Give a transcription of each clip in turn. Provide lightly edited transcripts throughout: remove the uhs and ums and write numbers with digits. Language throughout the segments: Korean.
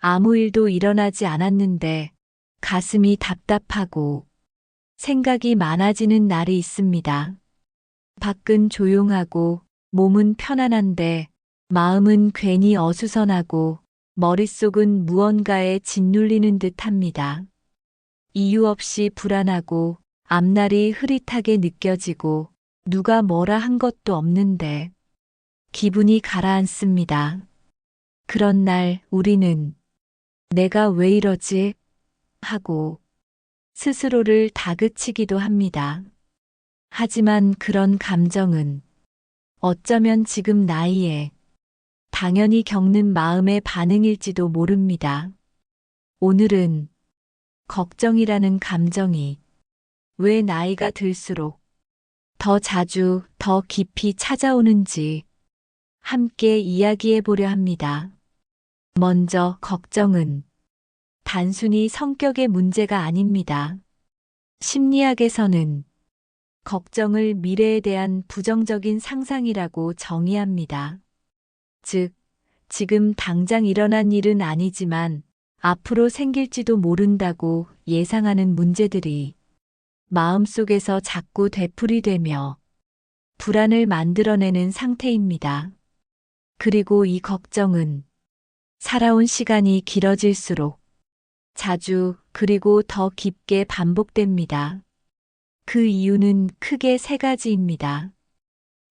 아무 일도 일어나지 않았는데 가슴이 답답하고 생각이 많아지는 날이 있습니다. 밖은 조용하고 몸은 편안한데 마음은 괜히 어수선하고 머릿속은 무언가에 짓눌리는 듯 합니다. 이유 없이 불안하고 앞날이 흐릿하게 느껴지고 누가 뭐라 한 것도 없는데 기분이 가라앉습니다. 그런 날 우리는 내가 왜 이러지? 하고 스스로를 다그치기도 합니다. 하지만 그런 감정은 어쩌면 지금 나이에 당연히 겪는 마음의 반응일지도 모릅니다. 오늘은 걱정이라는 감정이 왜 나이가 들수록 더 자주, 더 깊이 찾아오는지 함께 이야기해 보려 합니다. 먼저 걱정은 단순히 성격의 문제가 아닙니다. 심리학에서는 걱정을 미래에 대한 부정적인 상상이라고 정의합니다. 즉, 지금 당장 일어난 일은 아니지만 앞으로 생길지도 모른다고 예상하는 문제들이 마음속에서 자꾸 되풀이되며 불안을 만들어내는 상태입니다. 그리고 이 걱정은 살아온 시간이 길어질수록 자주 그리고 더 깊게 반복됩니다. 그 이유는 크게 세 가지입니다.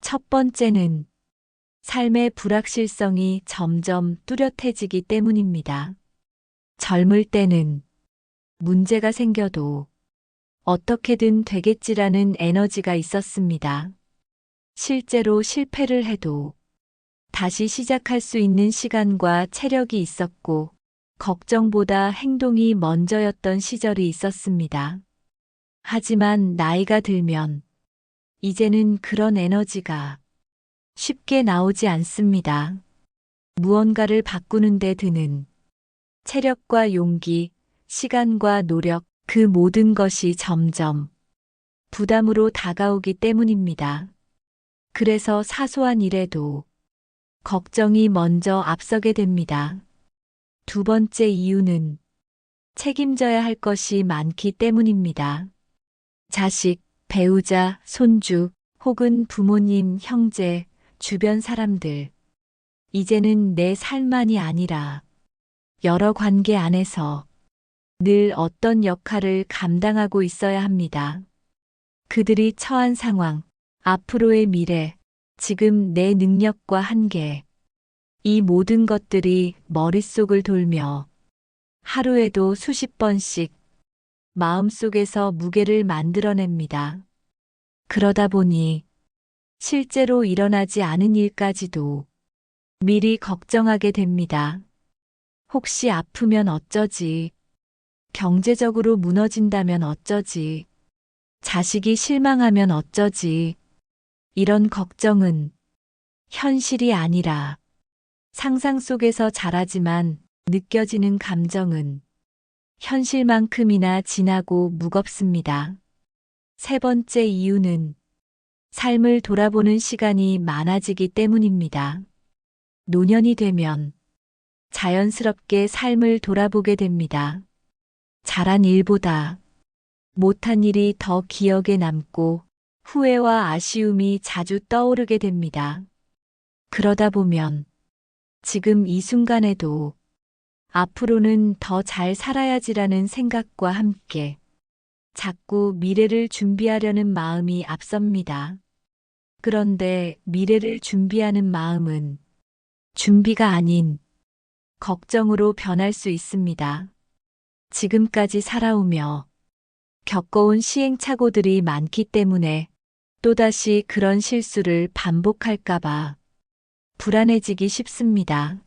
첫 번째는 삶의 불확실성이 점점 뚜렷해지기 때문입니다. 젊을 때는 문제가 생겨도 어떻게든 되겠지라는 에너지가 있었습니다. 실제로 실패를 해도 다시 시작할 수 있는 시간과 체력이 있었고 걱정보다 행동이 먼저였던 시절이 있었습니다. 하지만 나이가 들면 이제는 그런 에너지가 쉽게 나오지 않습니다. 무언가를 바꾸는 데 드는 체력과 용기, 시간과 노력, 그 모든 것이 점점 부담으로 다가오기 때문입니다. 그래서 사소한 일에도 걱정이 먼저 앞서게 됩니다. 두 번째 이유는 책임져야 할 것이 많기 때문입니다. 자식, 배우자, 손주, 혹은 부모님, 형제, 주변 사람들. 이제는 내 삶만이 아니라 여러 관계 안에서 늘 어떤 역할을 감당하고 있어야 합니다. 그들이 처한 상황, 앞으로의 미래, 지금 내 능력과 한계, 이 모든 것들이 머릿속을 돌며 하루에도 수십 번씩 마음속에서 무게를 만들어냅니다. 그러다 보니 실제로 일어나지 않은 일까지도 미리 걱정하게 됩니다. 혹시 아프면 어쩌지? 경제적으로 무너진다면 어쩌지? 자식이 실망하면 어쩌지? 이런 걱정은 현실이 아니라 상상 속에서 자라지만 느껴지는 감정은 현실만큼이나 진하고 무겁습니다. 세 번째 이유는 삶을 돌아보는 시간이 많아지기 때문입니다. 노년이 되면 자연스럽게 삶을 돌아보게 됩니다. 잘한 일보다 못한 일이 더 기억에 남고 후회와 아쉬움이 자주 떠오르게 됩니다. 그러다 보면 지금 이 순간에도 앞으로는 더 잘 살아야지라는 생각과 함께 자꾸 미래를 준비하려는 마음이 앞섭니다. 그런데 미래를 준비하는 마음은 준비가 아닌 걱정으로 변할 수 있습니다. 지금까지 살아오며 겪어온 시행착오들이 많기 때문에 또다시 그런 실수를 반복할까봐 불안해지기 쉽습니다.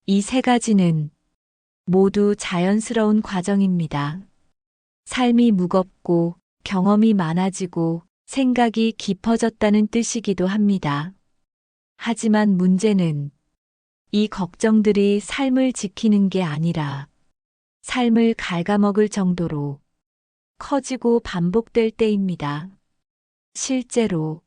이 세 가지는 모두 자연스러운 과정입니다. 삶이 무겁고 경험이 많아지고 생각이 깊어졌다는 뜻이기도 합니다. 하지만 문제는 이 걱정들이 삶을 지키는 게 아니라 삶을 갉아먹을 정도로 커지고 반복될 때입니다. 실제로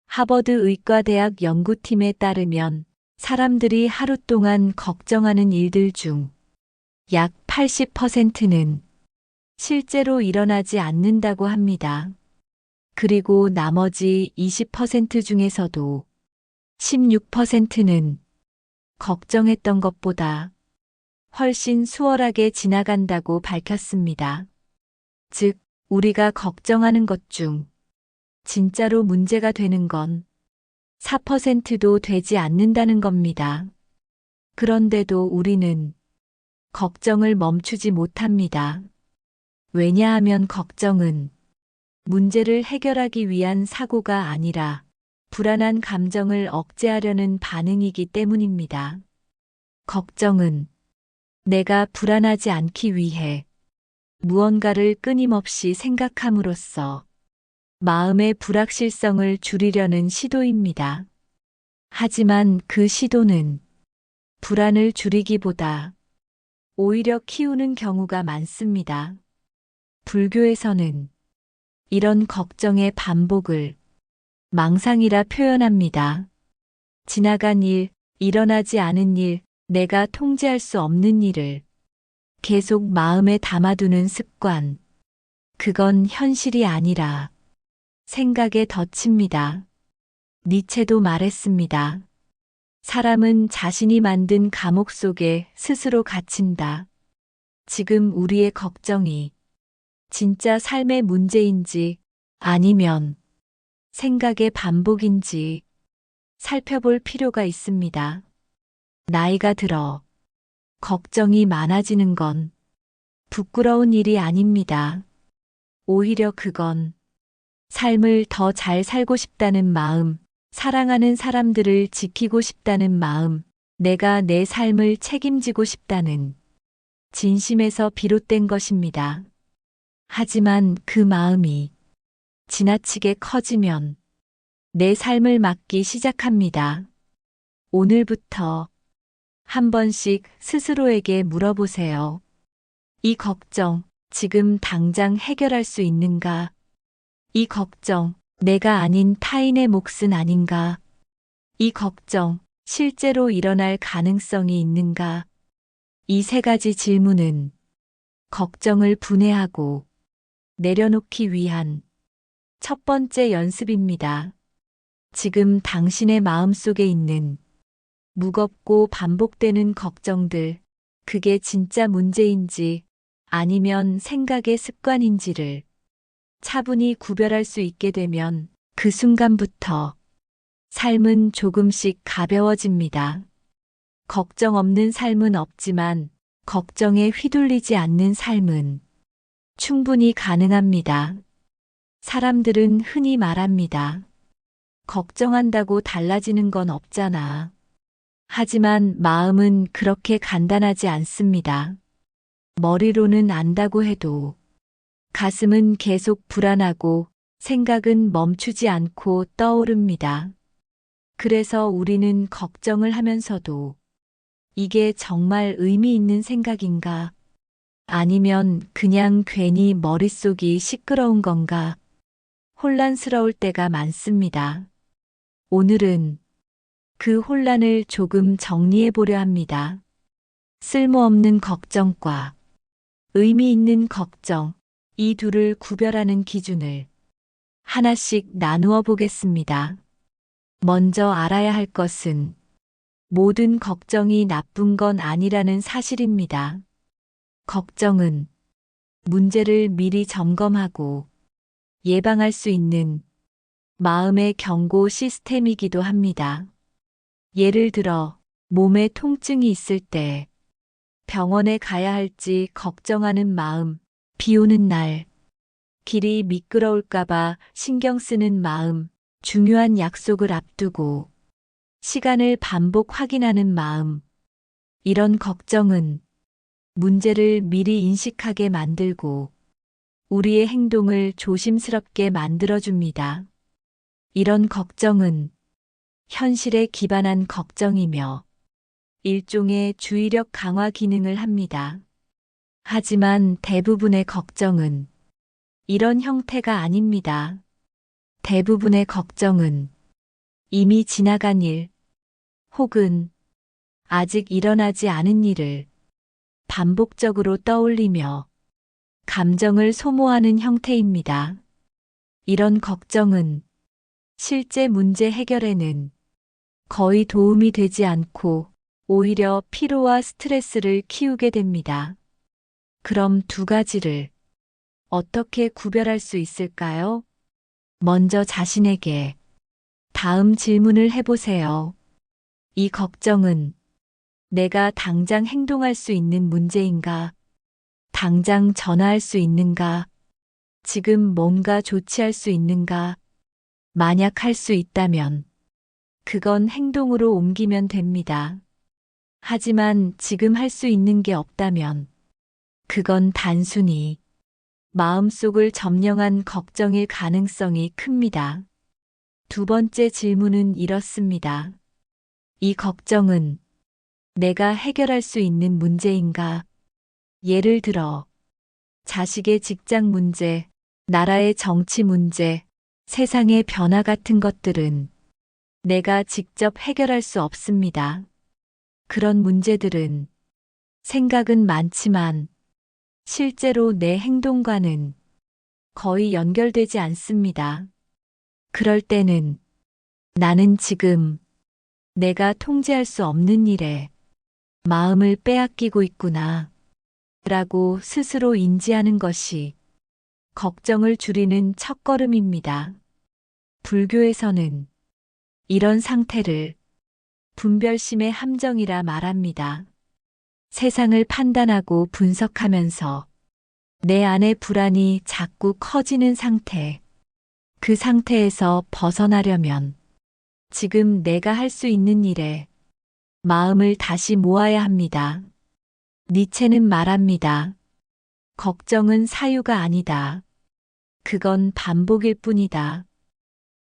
하버드 의과대학 연구팀에 따르면 사람들이 하루 동안 걱정하는 일들 중 약 80%는 실제로 일어나지 않는다고 합니다. 그리고 나머지 20% 중에서도 16%는 걱정했던 것보다 훨씬 수월하게 지나간다고 밝혔습니다. 즉, 우리가 걱정하는 것 중 진짜로 문제가 되는 건 4%도 되지 않는다는 겁니다. 그런데도 우리는 걱정을 멈추지 못합니다. 왜냐하면 걱정은 문제를 해결하기 위한 사고가 아니라 불안한 감정을 억제하려는 반응이기 때문입니다. 걱정은 내가 불안하지 않기 위해 무언가를 끊임없이 생각함으로써 마음의 불확실성을 줄이려는 시도입니다. 하지만 그 시도는 불안을 줄이기보다 오히려 키우는 경우가 많습니다. 불교에서는 이런 걱정의 반복을 망상이라 표현합니다. 지나간 일, 일어나지 않은 일, 내가 통제할 수 없는 일을 계속 마음에 담아두는 습관. 그건 현실이 아니라 생각의 덫입니다. 니체도 말했습니다. 사람은 자신이 만든 감옥 속에 스스로 갇힌다. 지금 우리의 걱정이 진짜 삶의 문제인지 아니면 생각의 반복인지 살펴볼 필요가 있습니다. 나이가 들어 걱정이 많아지는 건 부끄러운 일이 아닙니다. 오히려 그건 삶을 더 잘 살고 싶다는 마음, 사랑하는 사람들을 지키고 싶다는 마음, 내가 내 삶을 책임지고 싶다는 진심에서 비롯된 것입니다. 하지만 그 마음이 지나치게 커지면 내 삶을 막기 시작합니다. 오늘부터 한 번씩 스스로에게 물어보세요. 이 걱정, 지금 당장 해결할 수 있는가? 이 걱정, 내가 아닌 타인의 몫은 아닌가? 이 걱정, 실제로 일어날 가능성이 있는가? 이 세 가지 질문은 걱정을 분해하고 내려놓기 위한 첫 번째 연습입니다. 지금 당신의 마음속에 있는 무겁고 반복되는 걱정들, 그게 진짜 문제인지 아니면 생각의 습관인지를 차분히 구별할 수 있게 되면 그 순간부터 삶은 조금씩 가벼워집니다. 걱정 없는 삶은 없지만 걱정에 휘둘리지 않는 삶은 충분히 가능합니다. 사람들은 흔히 말합니다. 걱정한다고 달라지는 건 없잖아. 하지만 마음은 그렇게 간단하지 않습니다. 머리로는 안다고 해도 가슴은 계속 불안하고 생각은 멈추지 않고 떠오릅니다. 그래서 우리는 걱정을 하면서도 이게 정말 의미 있는 생각인가? 아니면 그냥 괜히 머릿속이 시끄러운 건가? 혼란스러울 때가 많습니다. 오늘은 그 혼란을 조금 정리해 보려 합니다. 쓸모없는 걱정과 의미 있는 걱정, 이 둘을 구별하는 기준을 하나씩 나누어 보겠습니다. 먼저 알아야 할 것은 모든 걱정이 나쁜 건 아니라는 사실입니다. 걱정은 문제를 미리 점검하고 예방할 수 있는 마음의 경고 시스템이기도 합니다. 예를 들어 몸에 통증이 있을 때 병원에 가야 할지 걱정하는 마음, 비 오는 날, 길이 미끄러울까봐 신경 쓰는 마음, 중요한 약속을 앞두고 시간을 반복 확인하는 마음, 이런 걱정은 문제를 미리 인식하게 만들고 우리의 행동을 조심스럽게 만들어줍니다. 이런 걱정은 현실에 기반한 걱정이며 일종의 주의력 강화 기능을 합니다. 하지만 대부분의 걱정은 이런 형태가 아닙니다. 대부분의 걱정은 이미 지나간 일 혹은 아직 일어나지 않은 일을 반복적으로 떠올리며 감정을 소모하는 형태입니다. 이런 걱정은 실제 문제 해결에는 거의 도움이 되지 않고 오히려 피로와 스트레스를 키우게 됩니다. 그럼 두 가지를 어떻게 구별할 수 있을까요? 먼저 자신에게 다음 질문을 해보세요. 이 걱정은 내가 당장 행동할 수 있는 문제인가? 당장 전화할 수 있는가? 지금 뭔가 조치할 수 있는가? 만약 할 수 있다면 그건 행동으로 옮기면 됩니다. 하지만 지금 할 수 있는 게 없다면 그건 단순히 마음속을 점령한 걱정일 가능성이 큽니다. 두 번째 질문은 이렇습니다. 이 걱정은 내가 해결할 수 있는 문제인가? 예를 들어, 자식의 직장 문제, 나라의 정치 문제, 세상의 변화 같은 것들은 내가 직접 해결할 수 없습니다. 그런 문제들은 생각은 많지만 실제로 내 행동과는 거의 연결되지 않습니다. 그럴 때는 나는 지금 내가 통제할 수 없는 일에 마음을 빼앗기고 있구나 라고 스스로 인지하는 것이 걱정을 줄이는 첫걸음입니다. 불교에서는 이런 상태를 분별심의 함정이라 말합니다. 세상을 판단하고 분석하면서 내 안의 불안이 자꾸 커지는 상태. 그 상태에서 벗어나려면 지금 내가 할 수 있는 일에 마음을 다시 모아야 합니다. 니체는 말합니다. 걱정은 사유가 아니다. 그건 반복일 뿐이다.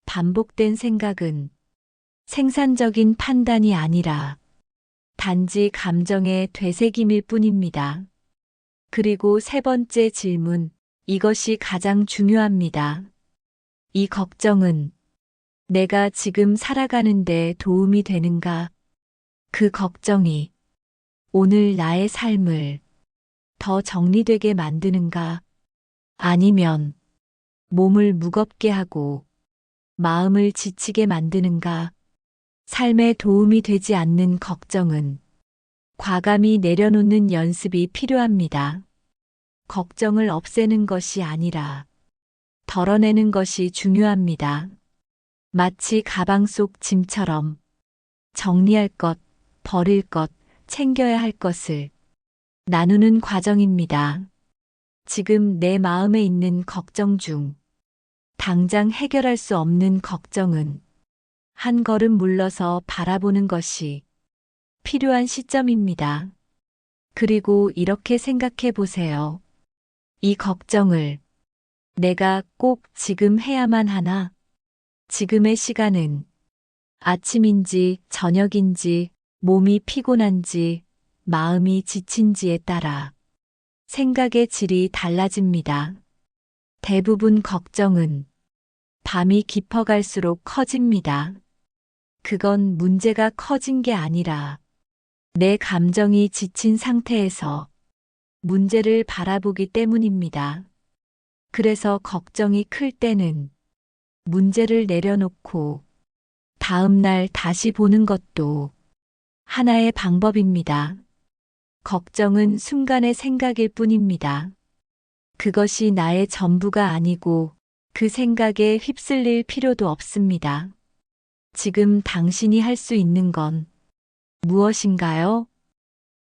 반복된 생각은 생산적인 판단이 아니라 단지 감정의 되새김일 뿐입니다. 그리고 세 번째 질문, 이것이 가장 중요합니다. 이 걱정은 내가 지금 살아가는데 도움이 되는가? 그 걱정이 오늘 나의 삶을 더 정리되게 만드는가? 아니면 몸을 무겁게 하고 마음을 지치게 만드는가? 삶에 도움이 되지 않는 걱정은 과감히 내려놓는 연습이 필요합니다. 걱정을 없애는 것이 아니라 덜어내는 것이 중요합니다. 마치 가방 속 짐처럼 정리할 것, 버릴 것, 챙겨야 할 것을 나누는 과정입니다. 지금 내 마음에 있는 걱정 중 당장 해결할 수 없는 걱정은 한 걸음 물러서 바라보는 것이 필요한 시점입니다. 그리고 이렇게 생각해 보세요. 이 걱정을 내가 꼭 지금 해야만 하나? 지금의 시간은 아침인지 저녁인지 몸이 피곤한지 마음이 지친지에 따라 생각의 질이 달라집니다. 대부분 걱정은 밤이 깊어갈수록 커집니다. 그건 문제가 커진 게 아니라 내 감정이 지친 상태에서 문제를 바라보기 때문입니다. 그래서 걱정이 클 때는 문제를 내려놓고 다음 날 다시 보는 것도 하나의 방법입니다. 걱정은 순간의 생각일 뿐입니다. 그것이 나의 전부가 아니고 그 생각에 휩쓸릴 필요도 없습니다. 지금 당신이 할 수 있는 건 무엇인가요?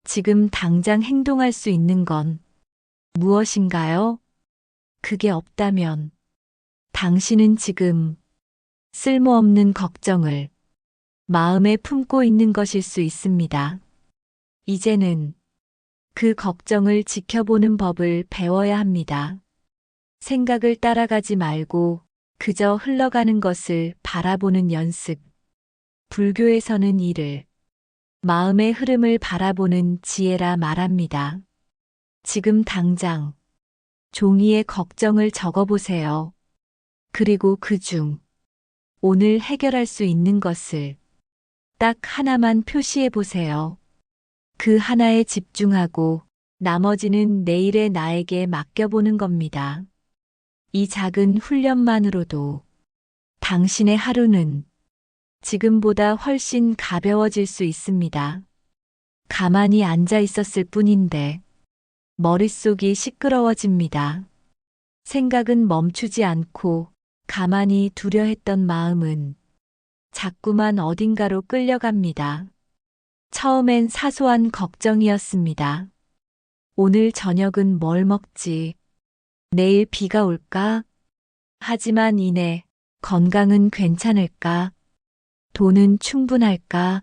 지금 당장 행동할 수 있는 건 무엇인가요? 그게 없다면 당신은 지금 쓸모없는 걱정을 마음에 품고 있는 것일 수 있습니다. 이제는 그 걱정을 지켜보는 법을 배워야 합니다. 생각을 따라가지 말고 그저 흘러가는 것을 바라보는 연습. 불교에서는 이를 마음의 흐름을 바라보는 지혜라 말합니다. 지금 당장 종이에 걱정을 적어보세요. 그리고 그중 오늘 해결할 수 있는 것을 딱 하나만 표시해 보세요. 그 하나에 집중하고 나머지는 내일의 나에게 맡겨보는 겁니다. 이 작은 훈련만으로도 당신의 하루는 지금보다 훨씬 가벼워질 수 있습니다. 가만히 앉아 있었을 뿐인데 머릿속이 시끄러워집니다. 생각은 멈추지 않고 가만히 두려 했던 마음은 자꾸만 어딘가로 끌려갑니다. 처음엔 사소한 걱정이었습니다. 오늘 저녁은 뭘 먹지? 내일 비가 올까? 하지만 이내 건강은 괜찮을까? 돈은 충분할까?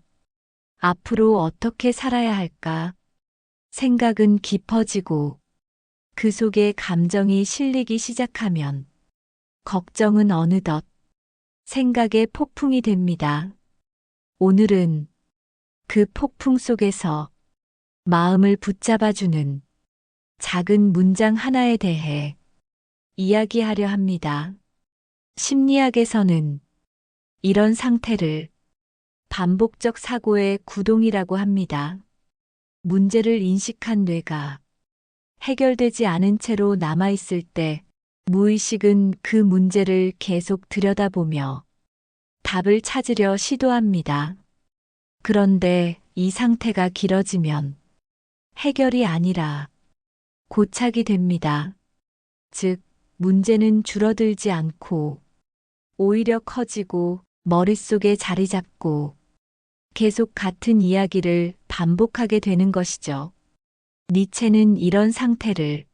앞으로 어떻게 살아야 할까? 생각은 깊어지고 그 속에 감정이 실리기 시작하면 걱정은 어느덧 생각의 폭풍이 됩니다. 오늘은 그 폭풍 속에서 마음을 붙잡아주는 작은 문장 하나에 대해 이야기하려 합니다. 심리학에서는 이런 상태를 반복적 사고의 구동이라고 합니다. 문제를 인식한 뇌가 해결되지 않은 채로 남아있을 때 무의식은 그 문제를 계속 들여다보며 답을 찾으려 시도합니다. 그런데 이 상태가 길어지면 해결이 아니라 고착이 됩니다. 즉, 문제는 줄어들지 않고 오히려 커지고 머릿속에 자리 잡고 계속 같은 이야기를 반복하게 되는 것이죠. 니체는 이런 상태를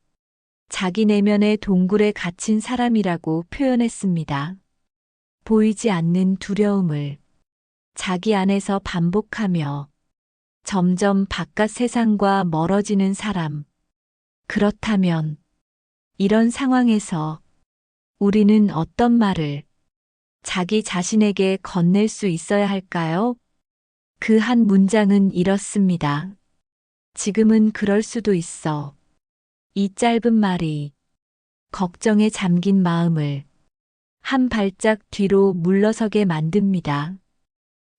자기 내면의 동굴에 갇힌 사람이라고 표현했습니다. 보이지 않는 두려움을 자기 안에서 반복하며 점점 바깥 세상과 멀어지는 사람. 그렇다면 이런 상황에서 우리는 어떤 말을 자기 자신에게 건넬 수 있어야 할까요? 그 한 문장은 이렇습니다. 지금은 그럴 수도 있어. 이 짧은 말이 걱정에 잠긴 마음을 한 발짝 뒤로 물러서게 만듭니다.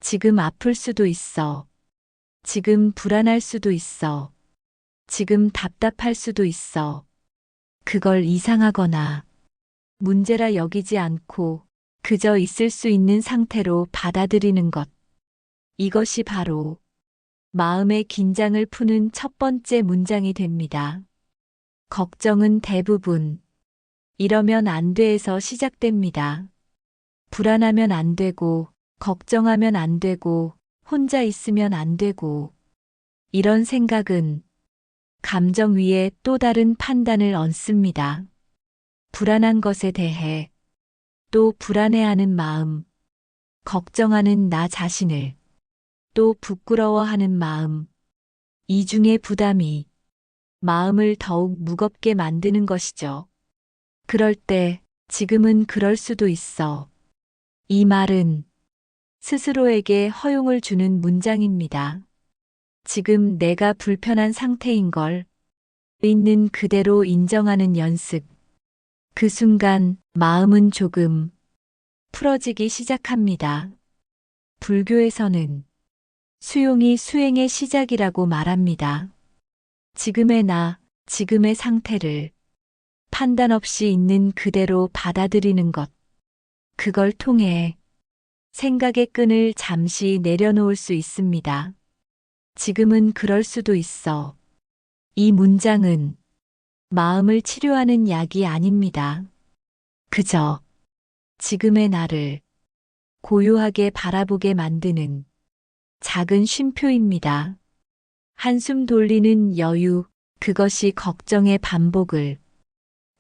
지금 아플 수도 있어. 지금 불안할 수도 있어. 지금 답답할 수도 있어. 그걸 이상하거나 문제라 여기지 않고 그저 있을 수 있는 상태로 받아들이는 것. 이것이 바로 마음의 긴장을 푸는 첫 번째 문장이 됩니다. 걱정은 대부분 이러면 안 돼에서 시작됩니다. 불안하면 안 되고, 걱정하면 안 되고, 혼자 있으면 안 되고, 이런 생각은 감정 위에 또 다른 판단을 얹습니다. 불안한 것에 대해 또 불안해하는 마음, 걱정하는 나 자신을 또 부끄러워하는 마음, 이 중에 부담이 마음을 더욱 무겁게 만드는 것이죠. 그럴 때 지금은 그럴 수도 있어. 이 말은 스스로에게 허용을 주는 문장입니다. 지금 내가 불편한 상태인 걸 있는 그대로 인정하는 연습. 그 순간 마음은 조금 풀어지기 시작합니다. 불교에서는 수용이 수행의 시작이라고 말합니다. 지금의 나, 지금의 상태를 판단 없이 있는 그대로 받아들이는 것. 그걸 통해 생각의 끈을 잠시 내려놓을 수 있습니다. 지금은 그럴 수도 있어. 이 문장은 마음을 치료하는 약이 아닙니다. 그저 지금의 나를 고요하게 바라보게 만드는 작은 쉼표입니다. 한숨 돌리는 여유, 그것이 걱정의 반복을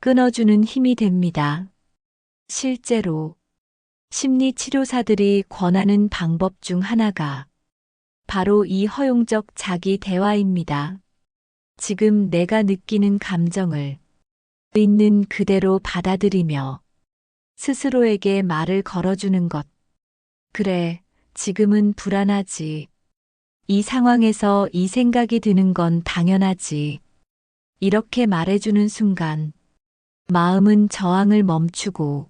끊어주는 힘이 됩니다. 실제로 심리치료사들이 권하는 방법 중 하나가 바로 이 허용적 자기 대화입니다. 지금 내가 느끼는 감정을 있는 그대로 받아들이며 스스로에게 말을 걸어주는 것. 그래, 지금은 불안하지. 이 상황에서 이 생각이 드는 건 당연하지. 이렇게 말해주는 순간 마음은 저항을 멈추고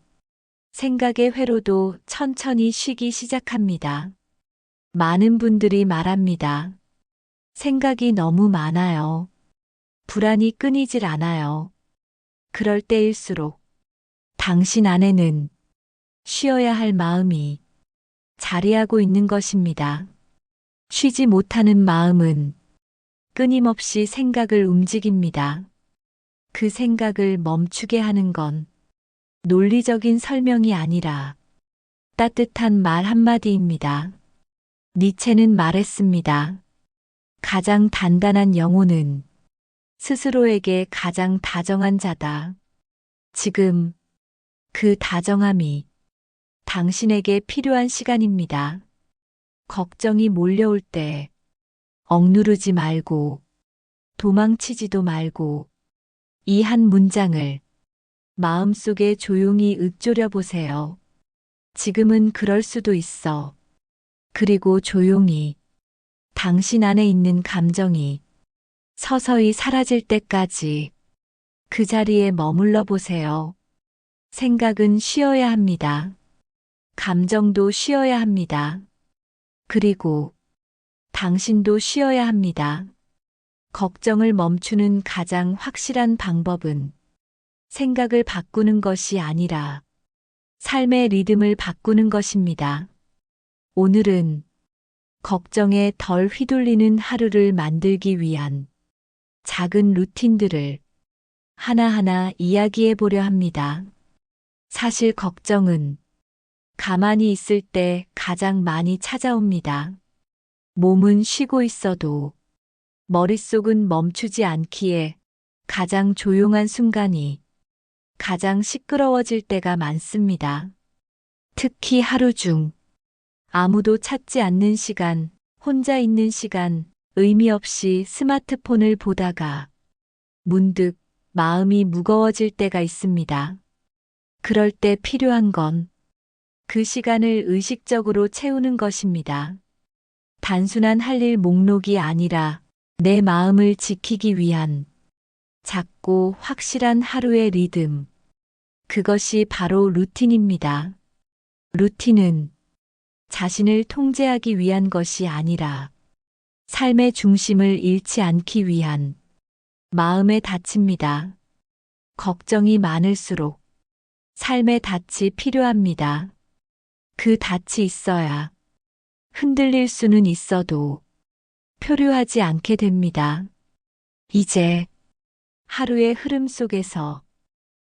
생각의 회로도 천천히 쉬기 시작합니다. 많은 분들이 말합니다. 생각이 너무 많아요. 불안이 끊이질 않아요. 그럴 때일수록 당신 안에는 쉬어야 할 마음이 자리하고 있는 것입니다. 쉬지 못하는 마음은 끊임없이 생각을 움직입니다. 그 생각을 멈추게 하는 건 논리적인 설명이 아니라 따뜻한 말 한마디입니다. 니체는 말했습니다. 가장 단단한 영혼은 스스로에게 가장 다정한 자다. 지금 그 다정함이 당신에게 필요한 시간입니다. 걱정이 몰려올 때 억누르지 말고 도망치지도 말고 이 한 문장을 마음속에 조용히 읊조려 보세요. 지금은 그럴 수도 있어. 그리고 조용히 당신 안에 있는 감정이 서서히 사라질 때까지 그 자리에 머물러 보세요. 생각은 쉬어야 합니다. 감정도 쉬어야 합니다. 그리고 당신도 쉬어야 합니다. 걱정을 멈추는 가장 확실한 방법은 생각을 바꾸는 것이 아니라 삶의 리듬을 바꾸는 것입니다. 오늘은 걱정에 덜 휘둘리는 하루를 만들기 위한 작은 루틴들을 하나하나 이야기해 보려 합니다. 사실 걱정은 가만히 있을 때 가장 많이 찾아옵니다. 몸은 쉬고 있어도 머릿속은 멈추지 않기에 가장 조용한 순간이 가장 시끄러워질 때가 많습니다. 특히 하루 중 아무도 찾지 않는 시간, 혼자 있는 시간, 의미 없이 스마트폰을 보다가 문득 마음이 무거워질 때가 있습니다. 그럴 때 필요한 건 그 시간을 의식적으로 채우는 것입니다. 단순한 할 일 목록이 아니라 내 마음을 지키기 위한 작고 확실한 하루의 리듬. 그것이 바로 루틴입니다. 루틴은 자신을 통제하기 위한 것이 아니라 삶의 중심을 잃지 않기 위한 마음의 닻입니다. 걱정이 많을수록 삶의 닻이 필요합니다. 그 닻이 있어야 흔들릴 수는 있어도 표류하지 않게 됩니다. 이제 하루의 흐름 속에서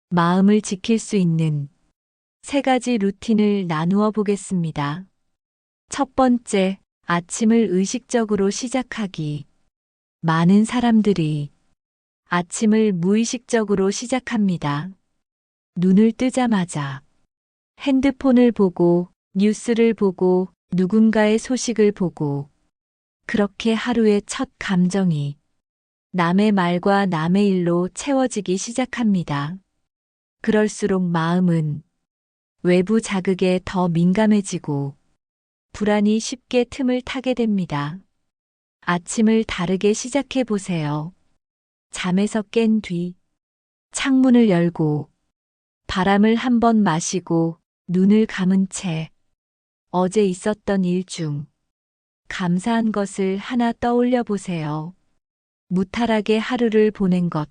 마음을 지킬 수 있는 3가지 루틴을 나누어 보겠습니다. 첫 번째, 아침을 의식적으로 시작하기. 많은 사람들이 아침을 무의식적으로 시작합니다. 눈을 뜨자마자 핸드폰을 보고 뉴스를 보고 누군가의 소식을 보고 그렇게 하루의 첫 감정이 남의 말과 남의 일로 채워지기 시작합니다. 그럴수록 마음은 외부 자극에 더 민감해지고 불안이 쉽게 틈을 타게 됩니다. 아침을 다르게 시작해 보세요. 잠에서 깬 뒤 창문을 열고 바람을 한번 마시고 눈을 감은 채 어제 있었던 일 중 감사한 것을 하나 떠올려 보세요. 무탈하게 하루를 보낸 것,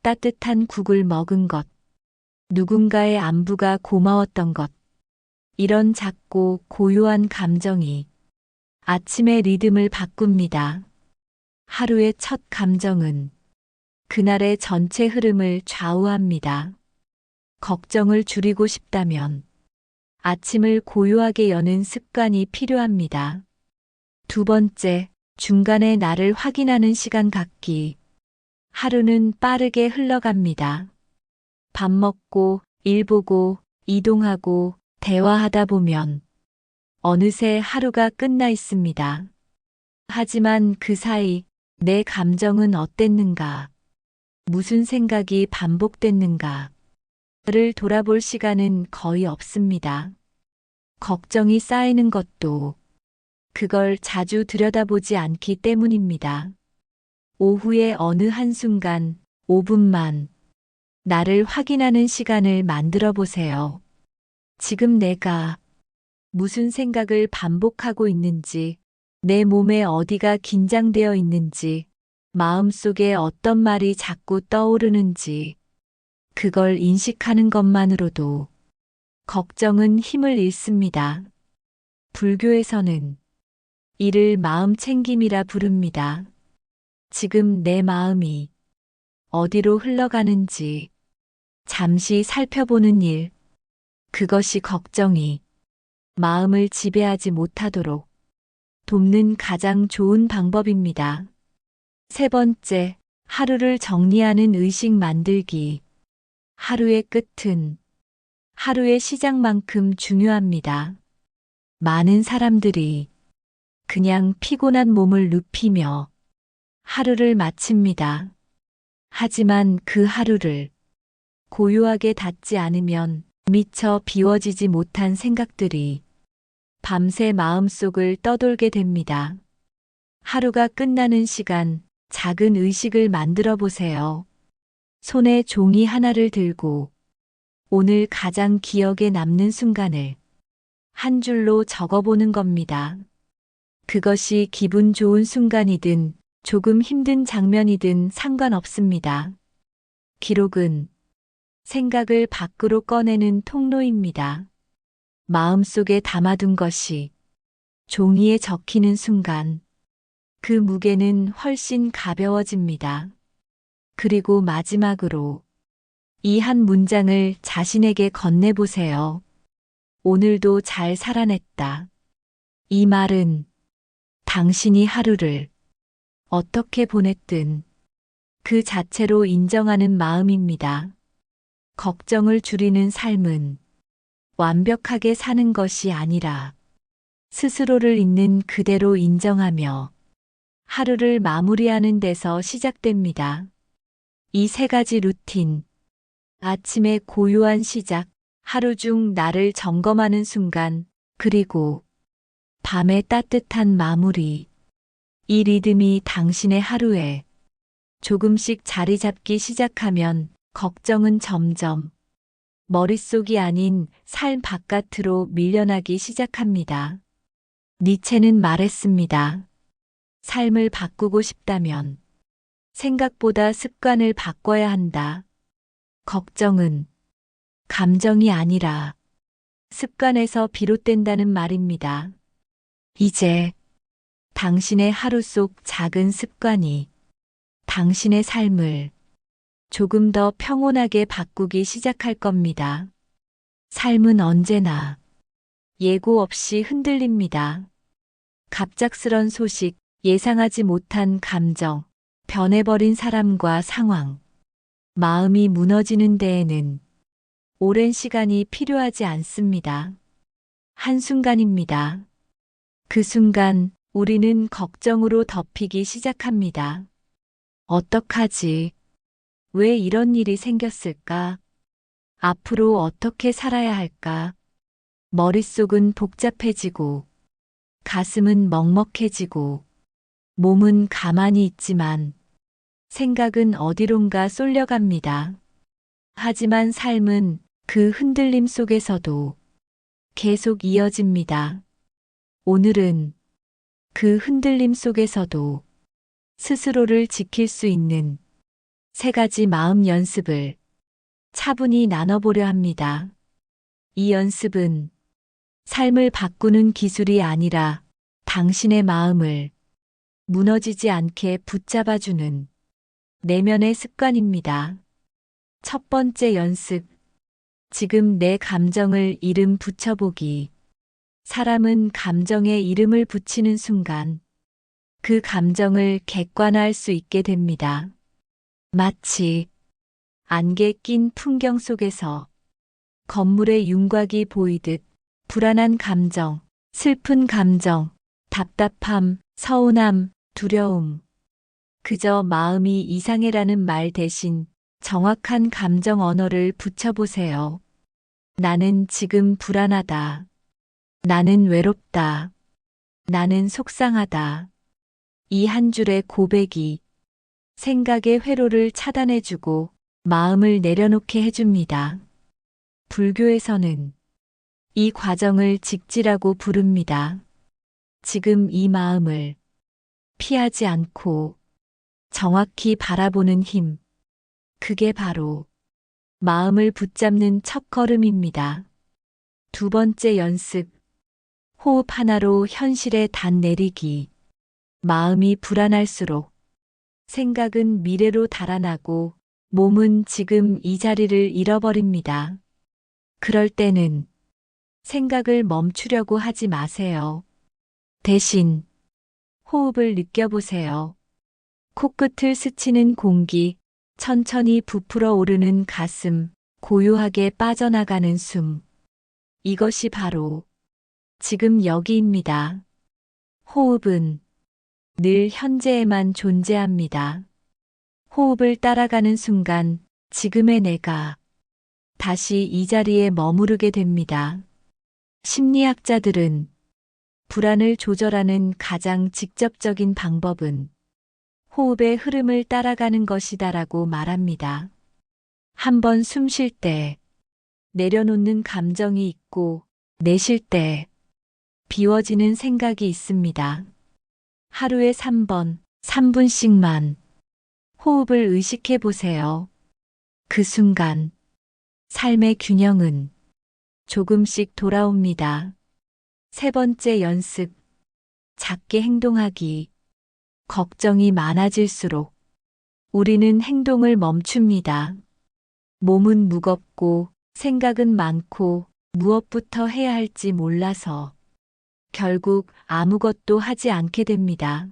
따뜻한 국을 먹은 것, 누군가의 안부가 고마웠던 것. 이런 작고 고요한 감정이 아침의 리듬을 바꿉니다. 하루의 첫 감정은 그날의 전체 흐름을 좌우합니다. 걱정을 줄이고 싶다면 아침을 고요하게 여는 습관이 필요합니다. 두 번째, 중간에 나를 확인하는 시간 갖기. 하루는 빠르게 흘러갑니다. 밥 먹고, 일 보고, 이동하고, 대화하다 보면 어느새 하루가 끝나 있습니다. 하지만 그 사이 내 감정은 어땠는가? 무슨 생각이 반복됐는가? 를 돌아볼 시간은 거의 없습니다. 걱정이 쌓이는 것도 그걸 자주 들여다보지 않기 때문입니다. 오후의 어느 한순간, 5분만 나를 확인하는 시간을 만들어 보세요. 지금 내가 무슨 생각을 반복하고 있는지, 내 몸에 어디가 긴장되어 있는지, 마음속에 어떤 말이 자꾸 떠오르는지 그걸 인식하는 것만으로도 걱정은 힘을 잃습니다. 불교에서는 이를 마음 챙김이라 부릅니다. 지금 내 마음이 어디로 흘러가는지 잠시 살펴보는 일, 그것이 걱정이 마음을 지배하지 못하도록 돕는 가장 좋은 방법입니다. 세 번째, 하루를 정리하는 의식 만들기. 하루의 끝은 하루의 시작만큼 중요합니다. 많은 사람들이 그냥 피곤한 몸을 눕히며 하루를 마칩니다. 하지만 그 하루를 고요하게 닫지 않으면 미처 비워지지 못한 생각들이 밤새 마음속을 떠돌게 됩니다. 하루가 끝나는 시간, 작은 의식을 만들어 보세요. 손에 종이 하나를 들고 오늘 가장 기억에 남는 순간을 한 줄로 적어보는 겁니다. 그것이 기분 좋은 순간이든 조금 힘든 장면이든 상관없습니다. 기록은 생각을 밖으로 꺼내는 통로입니다. 마음속에 담아둔 것이 종이에 적히는 순간 그 무게는 훨씬 가벼워집니다. 그리고 마지막으로 이 한 문장을 자신에게 건네보세요. 오늘도 잘 살아냈다. 이 말은 당신이 하루를 어떻게 보냈든 그 자체로 인정하는 마음입니다. 걱정을 줄이는 삶은 완벽하게 사는 것이 아니라 스스로를 있는 그대로 인정하며 하루를 마무리하는 데서 시작됩니다. 이 세 가지 루틴, 아침의 고요한 시작, 하루 중 나를 점검하는 순간, 그리고 밤의 따뜻한 마무리. 이 리듬이 당신의 하루에 조금씩 자리 잡기 시작하면 걱정은 점점 머릿속이 아닌 삶 바깥으로 밀려나기 시작합니다. 니체는 말했습니다. 삶을 바꾸고 싶다면 생각보다 습관을 바꿔야 한다. 걱정은 감정이 아니라 습관에서 비롯된다는 말입니다. 이제 당신의 하루 속 작은 습관이 당신의 삶을 조금 더 평온하게 바꾸기 시작할 겁니다. 삶은 언제나 예고 없이 흔들립니다. 갑작스런 소식, 예상하지 못한 감정, 변해버린 사람과 상황. 마음이 무너지는 데에는 오랜 시간이 필요하지 않습니다. 한순간입니다. 그 순간 우리는 걱정으로 덮이기 시작합니다. 어떡하지? 왜 이런 일이 생겼을까? 앞으로 어떻게 살아야 할까? 머릿속은 복잡해지고, 가슴은 먹먹해지고, 몸은 가만히 있지만, 생각은 어디론가 쏠려갑니다. 하지만 삶은 그 흔들림 속에서도 계속 이어집니다. 오늘은 그 흔들림 속에서도 스스로를 지킬 수 있는 세 가지 마음 연습을 차분히 나눠보려 합니다. 이 연습은 삶을 바꾸는 기술이 아니라 당신의 마음을 무너지지 않게 붙잡아주는 내면의 습관입니다. 첫 번째 연습. 지금 내 감정을 이름 붙여보기. 사람은 감정에 이름을 붙이는 순간 그 감정을 객관화할 수 있게 됩니다. 마치 안개 낀 풍경 속에서 건물의 윤곽이 보이듯 불안한 감정, 슬픈 감정, 답답함, 서운함, 두려움. 그저 마음이 이상해라는 말 대신 정확한 감정 언어를 붙여보세요. 나는 지금 불안하다. 나는 외롭다. 나는 속상하다. 이 한 줄의 고백이 생각의 회로를 차단해주고 마음을 내려놓게 해줍니다. 불교에서는 이 과정을 직지라고 부릅니다. 지금 이 마음을 피하지 않고 정확히 바라보는 힘. 그게 바로 마음을 붙잡는 첫걸음입니다. 두 번째 연습. 호흡 하나로 현실에 단 내리기. 마음이 불안할수록 생각은 미래로 달아나고 몸은 지금 이 자리를 잃어버립니다. 그럴 때는 생각을 멈추려고 하지 마세요. 대신 호흡을 느껴보세요. 코끝을 스치는 공기, 천천히 부풀어 오르는 가슴, 고요하게 빠져나가는 숨. 이것이 바로 지금 여기입니다. 호흡은 늘 현재에만 존재합니다. 호흡을 따라가는 순간 지금의 내가 다시 이 자리에 머무르게 됩니다. 심리학자들은 불안을 조절하는 가장 직접적인 방법은 호흡의 흐름을 따라가는 것이다라고 말합니다. 한번 숨 쉴 때 내려놓는 감정이 있고 내쉴 때 비워지는 생각이 있습니다. 하루에 3번, 3분씩만 호흡을 의식해 보세요. 그 순간 삶의 균형은 조금씩 돌아옵니다. 세 번째 연습. 작게 행동하기. 걱정이 많아질수록 우리는 행동을 멈춥니다. 몸은 무겁고 생각은 많고 무엇부터 해야 할지 몰라서 결국 아무것도 하지 않게 됩니다.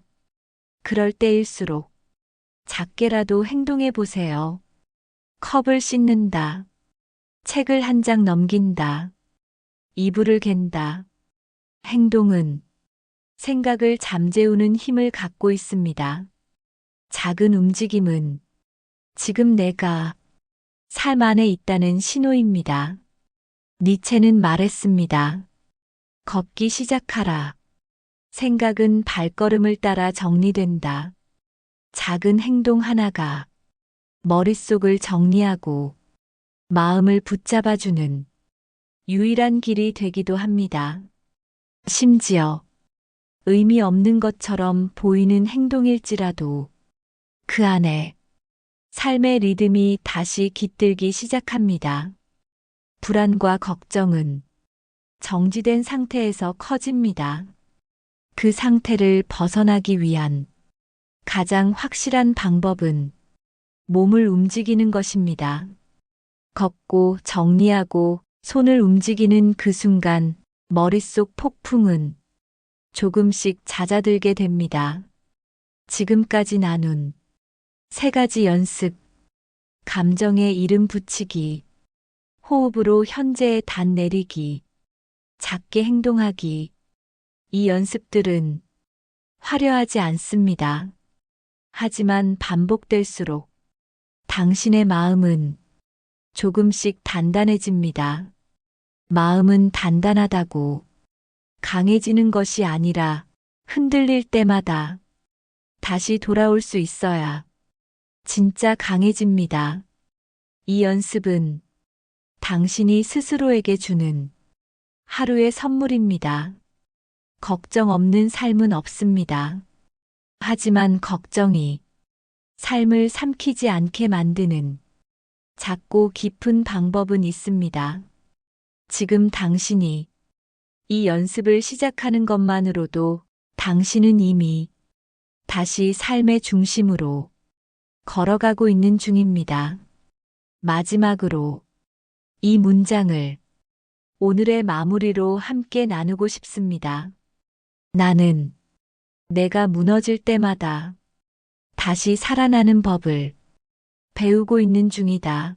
그럴 때일수록 작게라도 행동해 보세요. 컵을 씻는다. 책을 한 장 넘긴다. 이불을 갠다. 행동은 생각을 잠재우는 힘을 갖고 있습니다. 작은 움직임은 지금 내가 삶 안에 있다는 신호입니다. 니체는 말했습니다. 걷기 시작하라. 생각은 발걸음을 따라 정리된다. 작은 행동 하나가 머릿속을 정리하고 마음을 붙잡아주는 유일한 길이 되기도 합니다. 심지어 의미 없는 것처럼 보이는 행동일지라도 그 안에 삶의 리듬이 다시 깃들기 시작합니다. 불안과 걱정은 정지된 상태에서 커집니다. 그 상태를 벗어나기 위한 가장 확실한 방법은 몸을 움직이는 것입니다. 걷고 정리하고 손을 움직이는 그 순간 머릿속 폭풍은 조금씩 잦아들게 됩니다. 지금까지 나눈 세 가지 연습, 감정에 이름 붙이기, 호흡으로 현재에 단 내리기, 작게 행동하기. 이 연습들은 화려하지 않습니다. 하지만 반복될수록 당신의 마음은 조금씩 단단해집니다. 마음은 단단하다고 강해지는 것이 아니라 흔들릴 때마다 다시 돌아올 수 있어야 진짜 강해집니다. 이 연습은 당신이 스스로에게 주는 하루의 선물입니다. 걱정 없는 삶은 없습니다. 하지만 걱정이 삶을 삼키지 않게 만드는 작고 깊은 방법은 있습니다. 지금 당신이 이 연습을 시작하는 것만으로도 당신은 이미 다시 삶의 중심으로 걸어가고 있는 중입니다. 마지막으로 이 문장을 오늘의 마무리로 함께 나누고 싶습니다. 나는 내가 무너질 때마다 다시 살아나는 법을 배우고 있는 중이다.